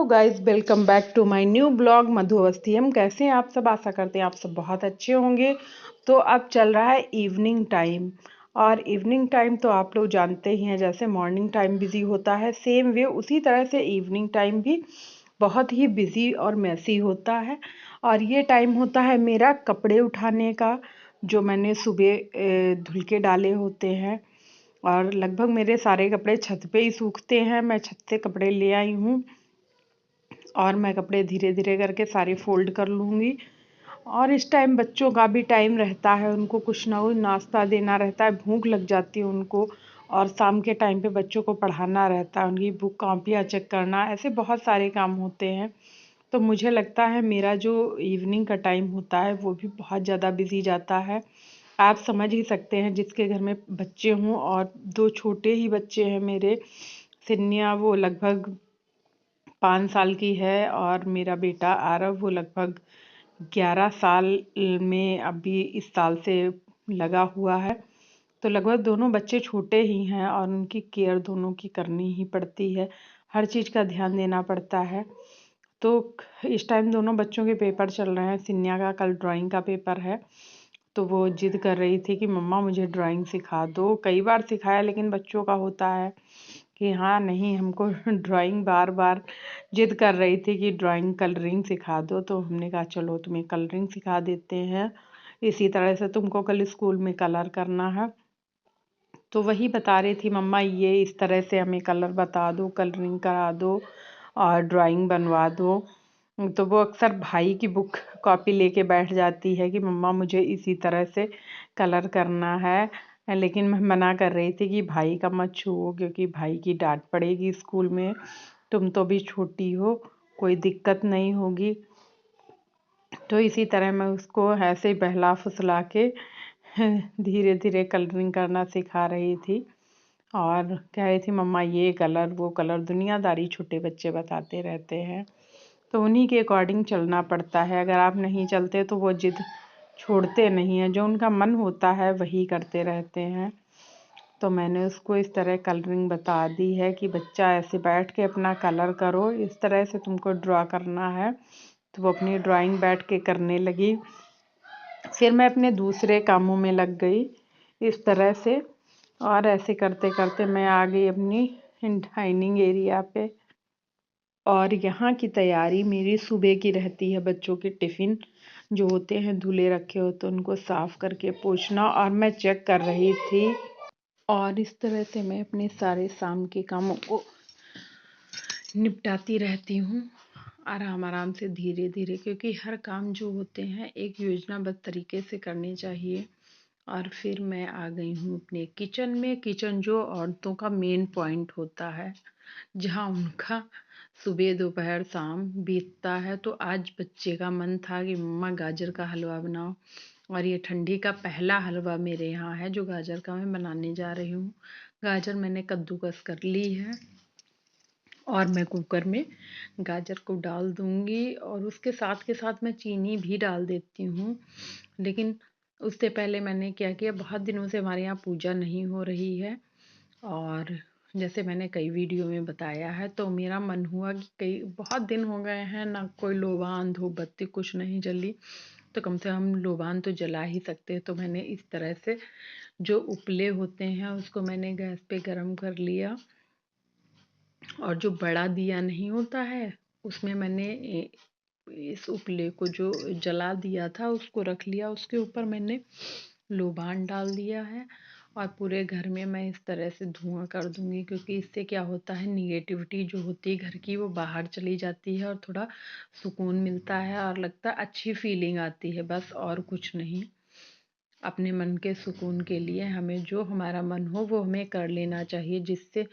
Guys, welcome back to my new blog Madhu Awasthi. हम कैसे हैं आप सब? आशा करते हैं आप सब बहुत अच्छे होंगे। तो अब चल रहा है इवनिंग टाइम, और इवनिंग टाइम तो आप लोग जानते ही हैं, जैसे मॉर्निंग टाइम बिजी होता है सेम वे उसी तरह से इवनिंग टाइम भी बहुत ही बिजी और मैसी होता है। और ये टाइम होता है मेरा कपड़े उठाने का, जो मैंने सुबह धुल के डाले होते हैं। और लगभग मेरे सारे कपड़े छत पे ही सूखते हैं। मैं छत से कपड़े ले आई हूँ और मैं कपड़े धीरे धीरे करके सारे फोल्ड कर लूँगी। और इस टाइम बच्चों का भी टाइम रहता है, उनको कुछ ना कुछ नाश्ता देना रहता है, भूख लग जाती है उनको। और शाम के टाइम पे बच्चों को पढ़ाना रहता है, उनकी बुक कॉपियाँ चेक करना, ऐसे बहुत सारे काम होते हैं। तो मुझे लगता है मेरा जो इवनिंग का टाइम होता है वो भी बहुत ज़्यादा बिजी जाता है। आप समझ ही सकते हैं, जिसके घर में बच्चे हों, और दो छोटे ही बच्चे हैं मेरे। सिन्निया वो लगभग 5 साल की है, और मेरा बेटा आरव वो लगभग 11 साल में अभी इस साल से लगा हुआ है। तो लगभग दोनों बच्चे छोटे ही हैं और उनकी केयर दोनों की करनी ही पड़ती है, हर चीज़ का ध्यान देना पड़ता है। तो इस टाइम दोनों बच्चों के पेपर चल रहे हैं। सिन्या का कल ड्राइंग का पेपर है, तो वो जिद कर रही थी कि मम्मा मुझे ड्राइंग सिखा दो। कई बार सिखाया, लेकिन बच्चों का होता है कि हाँ नहीं, हमको ड्राइंग बार बार जिद कर रही थी कि ड्राइंग कलरिंग सिखा दो। तो हमने कहा चलो तुम्हें कलरिंग सिखा देते हैं, इसी तरह से तुमको कल स्कूल में कलर करना है। तो वही बता रही थी, मम्मा ये इस तरह से हमें कलर बता दो, कलरिंग करा दो और ड्राइंग बनवा दो। तो वो अक्सर भाई की बुक कॉपी लेके बैठ जाती है कि मम्मा मुझे इसी तरह से कलर करना है। लेकिन मैं मना कर रही थी कि भाई का मत छुओ, क्योंकि भाई की डांट पड़ेगी स्कूल में। तुम तो भी छोटी हो, कोई दिक्कत नहीं होगी। तो इसी तरह मैं उसको ऐसे ही बहला फुसला के धीरे धीरे कलरिंग करना सिखा रही थी। और कह रही थी मम्मा ये कलर वो कलर, दुनियादारी छोटे बच्चे बताते रहते हैं। तो उन्हीं के अकॉर्डिंग चलना पड़ता है। अगर आप नहीं चलते तो वो जिद छोड़ते नहीं हैं, जो उनका मन होता है वही करते रहते हैं। तो मैंने उसको इस तरह कलरिंग बता दी है कि बच्चा ऐसे बैठ के अपना कलर करो, इस तरह से तुमको ड्रॉ करना है। तो वो अपनी ड्राइंग बैठ के करने लगी। फिर मैं अपने दूसरे कामों में लग गई इस तरह से। और ऐसे करते करते मैं आ गई अपनी डाइनिंग एरिया पे। और यहाँ की तैयारी मेरी सुबह की रहती है। बच्चों के टिफ़िन जो होते हैं धुले रखे होते हैं, उनको साफ़ करके पोंछना, और मैं चेक कर रही थी। और इस तरह से मैं अपने सारे शाम के कामों को निपटाती रहती हूँ, आराम आराम से, धीरे धीरे, क्योंकि हर काम जो होते हैं एक योजनाबद्ध तरीके से करने चाहिए। और फिर मैं आ गई हूँ अपने किचन में। किचन जो औरतों का मेन पॉइंट होता है, जहाँ उनका सुबह दोपहर शाम बीतता है। तो आज बच्चे का मन था कि मम्मा गाजर का हलवा बनाओ, और ये ठंडी का पहला हलवा मेरे यहाँ है जो गाजर का मैं बनाने जा रही हूँ। गाजर मैंने कद्दूकस कर ली है, और मैं कुकर में गाजर को डाल दूंगी, और उसके साथ के साथ मैं चीनी भी डाल देती हूँ। लेकिन उससे पहले मैंने क्या किया, बहुत दिनों से हमारे यहाँ पूजा नहीं हो रही है, और जैसे मैंने कई वीडियो में बताया है, तो मेरा मन हुआ कि कई बहुत दिन हो गए हैं ना कोई लोबान धूप बत्ती कुछ नहीं जली, तो कम से कम लोबान तो जला ही सकते हैं। तो मैंने इस तरह से जो उपले होते हैं उसको मैंने गैस पे गरम कर लिया, और जो बड़ा दिया नहीं होता है उसमें मैंने इस उपले को जो जला दिया था उसको रख लिया। उसके ऊपर मैंने लोबान डाल दिया है, और पूरे घर में मैं इस तरह से धुआं कर दूंगी, क्योंकि इससे क्या होता है, निगेटिविटी जो होती है घर की वो बाहर चली जाती है, और थोड़ा सुकून मिलता है, और लगता है अच्छी फीलिंग आती है, बस और कुछ नहीं। अपने मन के सुकून के लिए हमें जो हमारा मन हो वो हमें कर लेना चाहिए, जिससे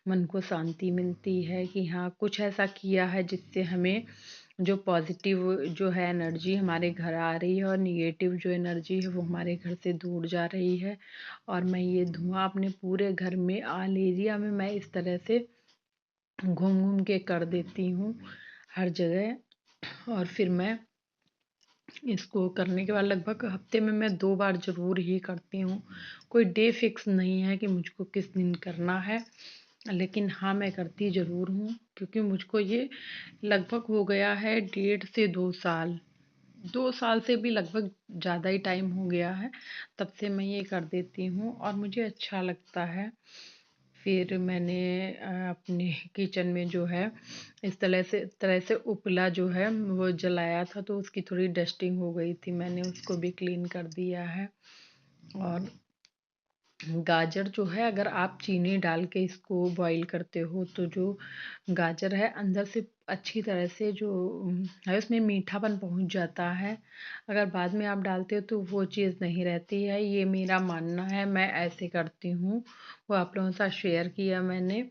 मन को शांति मिलती है कि हाँ कुछ ऐसा किया है जिससे हमें जो पॉजिटिव जो है एनर्जी हमारे घर आ रही है, और निगेटिव जो एनर्जी है वो हमारे घर से दूर जा रही है। और मैं ये धुआं अपने पूरे घर में ऑल एरिया में मैं इस तरह से घूम घूम के कर देती हूँ हर जगह। और फिर मैं इसको करने के बाद लगभग हफ्ते में मैं 2 बार ज़रूर ही करती हूँ। कोई डे फिक्स नहीं है कि मुझको किस दिन करना है। लेकिन हाँ, मैं करती ज़रूर हूँ, क्योंकि मुझको ये लगभग हो गया है 1.5 से 2 साल। 2 साल से भी लगभग ज़्यादा ही टाइम हो गया है, तब से मैं ये कर देती हूँ और मुझे अच्छा लगता है। फिर मैंने अपने किचन में जो है इस तरह से उपला जो है वो जलाया था, तो उसकी थोड़ी डस्टिंग हो गई थी, मैंने उसको भी क्लीन कर दिया है। और गाजर जो है, अगर आप चीनी डाल के इसको बॉईल करते हो तो जो गाजर है अंदर से अच्छी तरह से जो है उसमें मीठापन पहुंच जाता है। अगर बाद में आप डालते हो तो वो चीज़ नहीं रहती है, ये मेरा मानना है, मैं ऐसे करती हूँ। वो आप लोगों के साथ शेयर किया मैंने।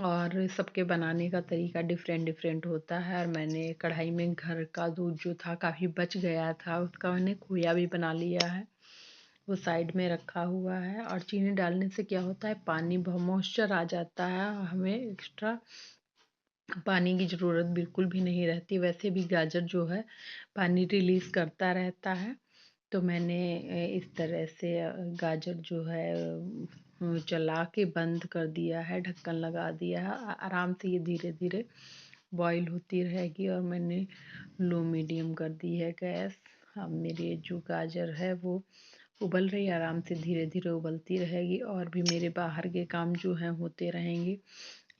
और सबके बनाने का तरीका डिफरेंट डिफरेंट होता है। और मैंने कढ़ाई में घर का दूध जो था काफ़ी बच गया था, उसका मैंने खोया भी बना लिया है, वो साइड में रखा हुआ है। और चीनी डालने से क्या होता है, पानी मॉइस्चर आ जाता है, हमें एक्स्ट्रा पानी की ज़रूरत बिल्कुल भी नहीं रहती। वैसे भी गाजर जो है पानी रिलीज़ करता रहता है। तो मैंने इस तरह से गाजर जो है चला के बंद कर दिया है, ढक्कन लगा दिया है। आराम से ये धीरे धीरे बॉईल होती रहेगी और मैंने लो मीडियम कर दी है गैस। अब मेरी जो गाजर है वो उबल रही है, आराम से धीरे धीरे उबलती रहेगी और भी मेरे बाहर के काम जो हैं होते रहेंगे।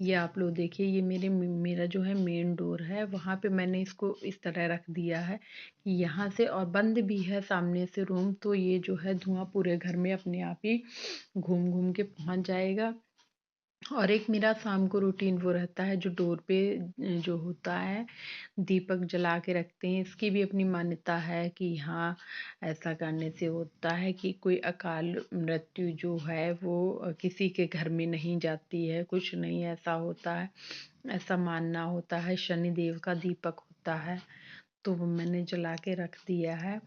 ये आप लोग देखिए, ये मेरा जो है मेन डोर है, वहाँ पे मैंने इसको इस तरह रख दिया है कि यहाँ से, और बंद भी है सामने से रूम, तो ये जो है धुआं पूरे घर में अपने आप ही घूम घूम के पहुँच जाएगा। और एक मेरा शाम को रूटीन वो रहता है, जो डोर पे जो होता है दीपक जला के रखते हैं। इसकी भी अपनी मान्यता है कि हाँ, ऐसा करने से होता है कि कोई अकाल मृत्यु जो है वो किसी के घर में नहीं जाती है, कुछ नहीं ऐसा होता है, ऐसा मानना होता है। शनिदेव का दीपक होता है, तो वो मैंने जला के रख दिया है।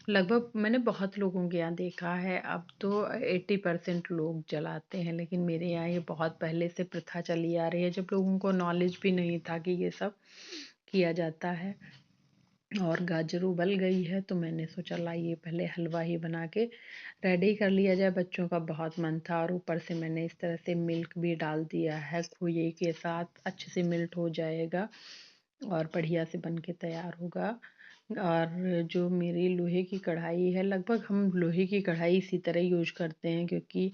लगभग मैंने बहुत लोगों के यहाँ देखा है, अब तो 80% लोग जलाते हैं, लेकिन मेरे यहाँ ये बहुत पहले से प्रथा चली आ रही है, जब लोगों को नॉलेज भी नहीं था कि ये सब किया जाता है। और गाजर उबल गई है तो मैंने सोचा लाइए पहले हलवा ही बना के रेडी कर लिया जाए, बच्चों का बहुत मन था। और ऊपर से मैंने इस तरह से मिल्क भी डाल दिया है, खोए के साथ अच्छे से मिल्ट हो जाएगा और बढ़िया से बन के तैयार होगा। और जो मेरी लोहे की कढ़ाई है, लगभग हम लोहे की कढ़ाई इसी तरह यूज करते हैं, क्योंकि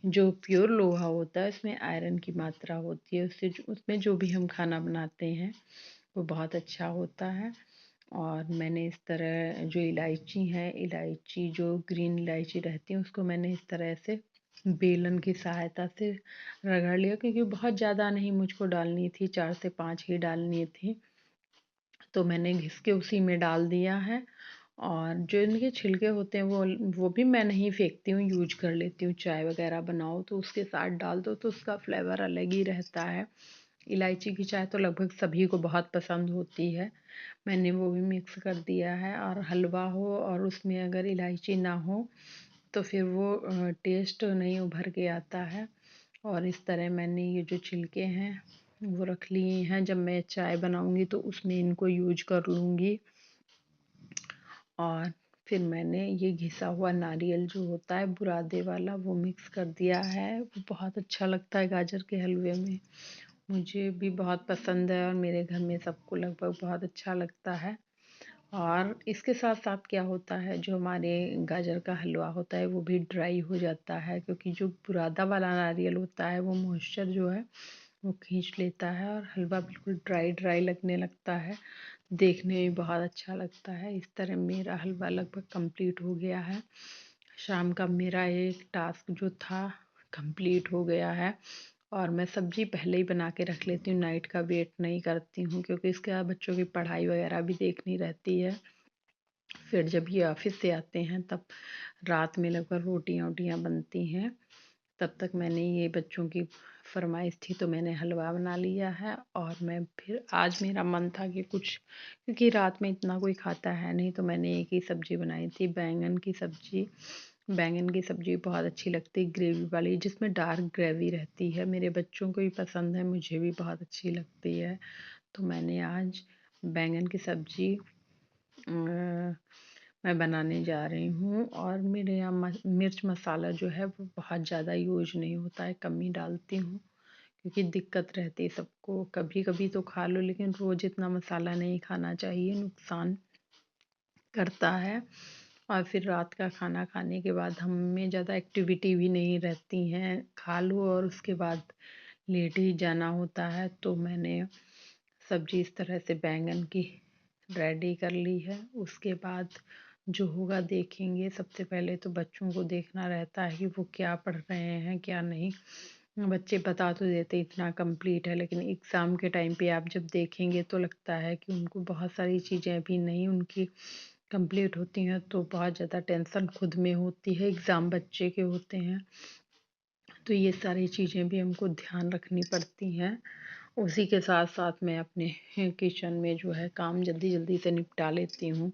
जो प्योर लोहा होता है उसमें आयरन की मात्रा होती है, उसमें जो भी हम खाना बनाते हैं वो बहुत अच्छा होता है। और मैंने इस तरह जो इलायची है, इलायची जो ग्रीन इलायची रहती है, उसको मैंने इस तरह से बेलन की सहायता से रगड़ लिया, क्योंकि बहुत ज़्यादा नहीं मुझको डालनी थी, 4 से 5 ही डालनी थी, तो मैंने घिस के उसी में डाल दिया है। और जो इनके छिलके होते हैं वो भी मैं नहीं फेंकती हूँ, यूज कर लेती हूँ। चाय वगैरह बनाओ तो उसके साथ डाल दो तो उसका फ्लेवर अलग ही रहता है। इलायची की चाय तो लगभग सभी को बहुत पसंद होती है। मैंने वो भी मिक्स कर दिया है। और हलवा हो और उसमें अगर इलायची ना हो तो फिर वो टेस्ट नहीं उभर के आता है। और इस तरह मैंने ये जो छिलके हैं वो रख लिए हैं, जब मैं चाय बनाऊंगी तो उसमें इनको यूज कर लूँगी। और फिर मैंने ये घिसा हुआ नारियल जो होता है बुरादे वाला, वो मिक्स कर दिया है। वो बहुत अच्छा लगता है गाजर के हलवे में, मुझे भी बहुत पसंद है और मेरे घर में सबको लगभग बहुत अच्छा लगता है। और इसके साथ साथ क्या होता है, जो हमारे गाजर का हलवा होता है वो भी ड्राई हो जाता है, क्योंकि जो बुरादा वाला नारियल होता है वो मॉइस्चर जो है वो खींच लेता है और हलवा बिल्कुल ड्राई ड्राई लगने लगता है, देखने में बहुत अच्छा लगता है। इस तरह मेरा हलवा लगभग कंप्लीट हो गया है। शाम का मेरा एक टास्क जो था कंप्लीट हो गया है। और मैं सब्जी पहले ही बना के रख लेती हूँ, नाइट का वेट नहीं करती हूँ, क्योंकि इसके बाद बच्चों की पढ़ाई वगैरह भी देखनी रहती है। फिर जब ये ऑफिस से आते हैं तब रात में लगभग रोटियां वोटियाँ बनती हैं, तब तक मैंने ये बच्चों की फरमाइश थी तो मैंने हलवा बना लिया है। और मैं फिर आज मेरा मन था कि कुछ, क्योंकि रात में इतना कोई खाता है नहीं, तो मैंने एक ही सब्ज़ी बनाई थी, बैंगन की सब्ज़ी। बैंगन की सब्ज़ी बहुत अच्छी लगती है ग्रेवी वाली, जिसमें डार्क ग्रेवी रहती है, मेरे बच्चों को भी पसंद है, मुझे भी बहुत अच्छी लगती है। तो मैंने आज बैंगन की सब्ज़ी मैं बनाने जा रही हूँ। और मेरे यहाँ मिर्च मसाला जो है वो बहुत ज़्यादा यूज नहीं होता है, कम ही डालती हूँ, क्योंकि दिक्कत रहती है सबको। कभी कभी तो खा लो, लेकिन रोज़ इतना मसाला नहीं खाना चाहिए, नुकसान करता है। और फिर रात का खाना खाने के बाद हम में ज़्यादा एक्टिविटी भी नहीं रहती हैं, खा लो और उसके बाद लेट ही जाना होता है। तो मैंने सब्जी इस तरह से बैंगन की रेडी कर ली है। उसके बाद जो होगा देखेंगे। सबसे पहले तो बच्चों को देखना रहता है कि वो क्या पढ़ रहे हैं क्या नहीं। बच्चे बता तो देते इतना कंप्लीट है, लेकिन एग्ज़ाम के टाइम पे आप जब देखेंगे तो लगता है कि उनको बहुत सारी चीज़ें अभी नहीं उनकी कंप्लीट होती हैं, तो बहुत ज़्यादा टेंशन खुद में होती है। एग्ज़ाम बच्चे के होते हैं, तो ये सारी चीज़ें भी हमको ध्यान रखनी पड़ती हैं। उसी के साथ साथ मैं अपने किचन में जो है काम जल्दी जल्दी से निपटा लेती हूँ,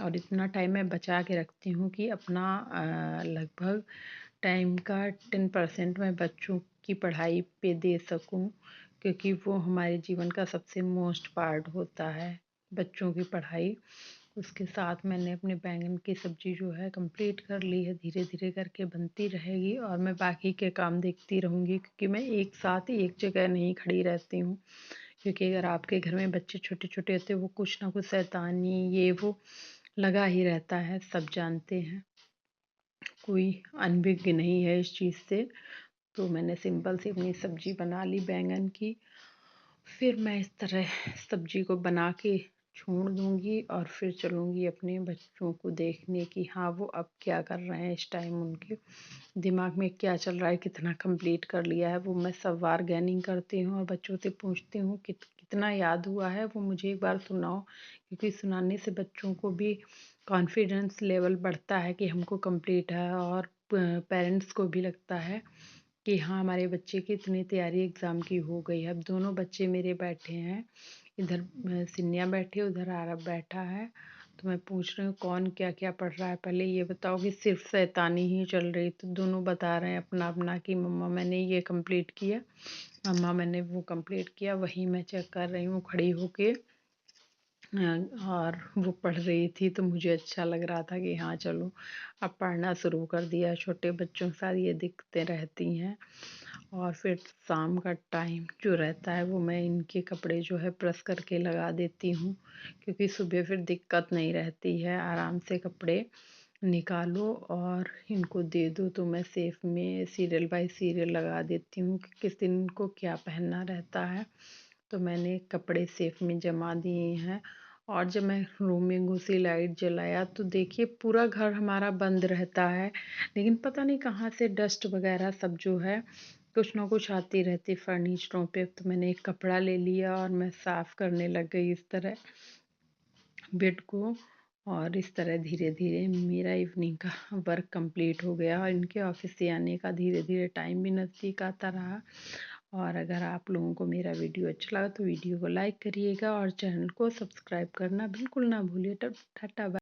और इतना टाइम मैं बचा के रखती हूँ कि अपना लगभग टाइम का 10% मैं बच्चों की पढ़ाई पे दे सकूँ, क्योंकि वो हमारे जीवन का सबसे मोस्ट पार्ट होता है, बच्चों की पढ़ाई। उसके साथ मैंने अपने बैंगन की सब्ज़ी जो है कंप्लीट कर ली है, धीरे धीरे करके बनती रहेगी और मैं बाकी के काम देखती रहूँगी, क्योंकि मैं एक साथ एक जगह नहीं खड़ी रहती हूँ। क्योंकि अगर आपके घर में बच्चे छोटे छोटे होते हैं, वो कुछ ना कुछ शैतानी ये वो लगा ही रहता है, सब जानते हैं, कोई अनभिज्ञ नहीं है इस चीज़ से। तो मैंने सिंपल सी अपनी सब्ज़ी बना ली बैंगन की। फिर मैं इस तरह सब्ज़ी को बना के छोड़ दूँगी और फिर चलूँगी अपने बच्चों को देखने कि हाँ वो अब क्या कर रहे हैं, इस टाइम उनके दिमाग में क्या चल रहा है, कितना कंप्लीट कर लिया है। वो मैं सब बारगेनिंग करती हूँ और बच्चों से पूछती हूँ कितना याद हुआ है, वो मुझे एक बार सुनाओ, क्योंकि सुनाने से बच्चों को भी कॉन्फिडेंस लेवल बढ़ता है कि हमको कंप्लीट है, और पेरेंट्स को भी लगता है कि हाँ हमारे बच्चे की इतनी तैयारी एग्ज़ाम की हो गई है। अब दोनों बच्चे मेरे बैठे हैं, इधर सिन्या बैठी है, उधर आरब बैठा है। तो मैं पूछ रही हूँ कौन क्या क्या पढ़ रहा है, पहले ये बताओ कि सिर्फ शैतानी ही चल रही। तो दोनों बता रहे हैं अपना अपना कि मम्मा मैंने ये कंप्लीट किया, मम्मा मैंने वो कंप्लीट किया। वही मैं चेक कर रही हूँ खड़ी होके, और वो पढ़ रही थी तो मुझे अच्छा लग रहा था कि हाँ चलो अब पढ़ना शुरू कर दिया। छोटे बच्चों के साथ ये दिक्कतें रहती हैं। और फिर शाम का टाइम जो रहता है वो मैं इनके कपड़े जो है प्रेस करके लगा देती हूँ, क्योंकि सुबह फिर दिक्कत नहीं रहती है, आराम से कपड़े निकालो और इनको दे दो। तो मैं सेफ में सीरियल बाय सीरियल लगा देती हूँ कि किस दिन इनको क्या पहनना रहता है। तो मैंने कपड़े सेफ में जमा दिए हैं। और जब मैं रूम में घुसी लाइट जलाया तो देखिए पूरा घर हमारा बंद रहता है, लेकिन पता नहीं कहाँ से डस्ट वगैरह सब जो है कुछ ना कुछ आती रहती फर्नीचरों पे। तो मैंने एक कपड़ा ले लिया और मैं साफ़ करने लग गई इस तरह बेड को। और इस तरह धीरे धीरे मेरा इवनिंग का वर्क कंप्लीट हो गया, और इनके ऑफिस से आने का धीरे धीरे टाइम भी नज़दीक आता रहा। और अगर आप लोगों को मेरा वीडियो अच्छा लगा तो वीडियो को लाइक करिएगा और चैनल को सब्सक्राइब करना बिल्कुल ना भूलिए। Ta-ta bye.